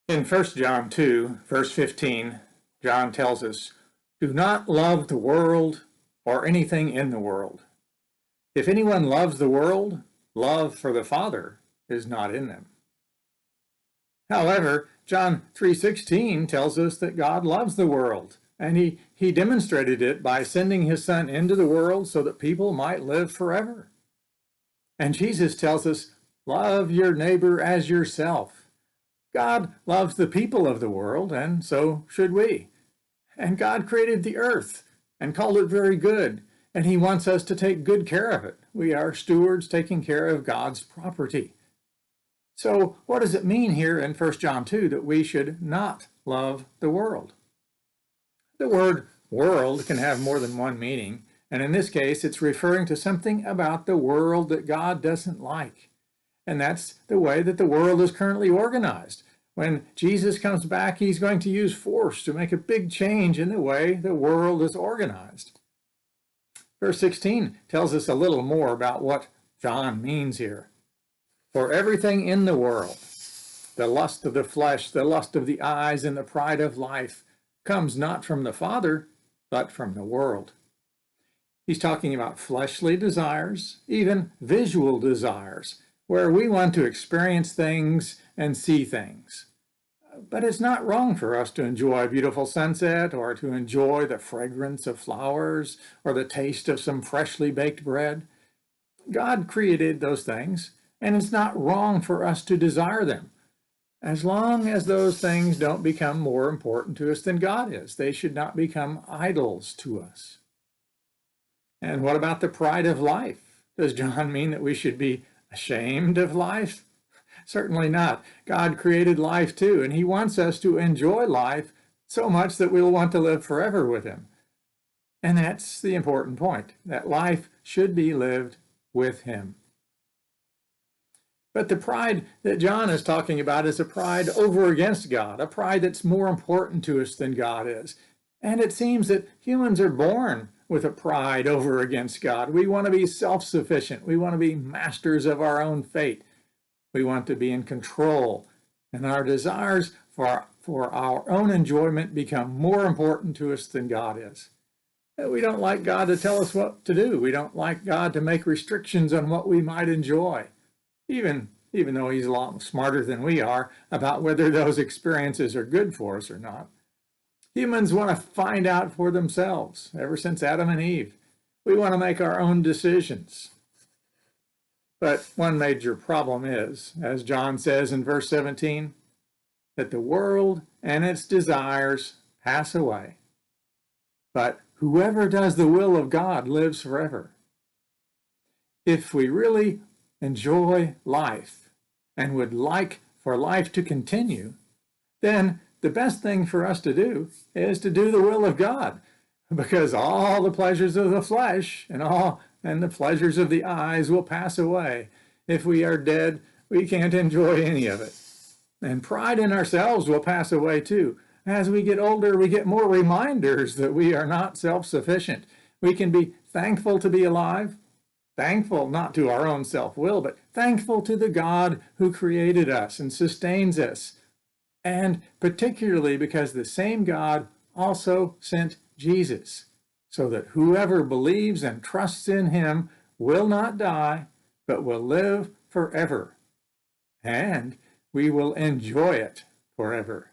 In 1 John 2, verse 15, John tells us, "Do not love the world or anything in the world. If anyone loves the world, love for the Father is not in them." However, John 3:16 tells us that God loves the world, and he demonstrated it by sending his Son into the world so that people might live forever. And Jesus tells us, love your neighbor as yourself. God loves the people of the world, and so should we. And God created the earth and called it very good, and he wants us to take good care of it. We are stewards taking care of God's property. So what does it mean here in 1 John 2 that we should not love the world? The word world can have more than one meaning, and in this case it's referring to something about the world that God doesn't like. And that's the way that the world is currently organized. When Jesus comes back, he's going to use force to make a big change in the way the world is organized. Verse 16 tells us a little more about what John means here. For everything in the world, the lust of the flesh, the lust of the eyes, and the pride of life, comes not from the Father, but from the world. He's talking about fleshly desires, even visual desires, where we want to experience things and see things. But it's not wrong for us to enjoy a beautiful sunset, or to enjoy the fragrance of flowers, or the taste of some freshly baked bread. God created those things, and it's not wrong for us to desire them, as long as those things don't become more important to us than God is. They should not become idols to us. And what about the pride of life? Does John mean that we should be ashamed of life? Certainly not. God created life too, and he wants us to enjoy life so much that we'll want to live forever with him. And that's the important point, that life should be lived with him. But the pride that John is talking about is a pride over against God, a pride that's more important to us than God is. And it seems that humans are born with a pride over against God. We want to be self-sufficient. We want to be masters of our own fate. We want to be in control. And our desires for our own enjoyment become more important to us than God is. We don't like God to tell us what to do. We don't like God to make restrictions on what we might enjoy. Even though he's a lot smarter than we are about whether those experiences are good for us or not. Humans want to find out for themselves, ever since Adam and Eve. We want to make our own decisions. But one major problem is, as John says in verse 17, that the world and its desires pass away. But whoever does the will of God lives forever. If we really enjoy life and would like for life to continue, then the best thing for us to do is to do the will of God, because all the pleasures of the flesh and the pleasures of the eyes will pass away. If we are dead, we can't enjoy any of it. And pride in ourselves will pass away too. As we get older, we get more reminders that we are not self-sufficient. We can be thankful to be alive, thankful not to our own self-will, but thankful to the God who created us and sustains us. And particularly because the same God also sent Jesus, so that whoever believes and trusts in him will not die, but will live forever. And we will enjoy it forever.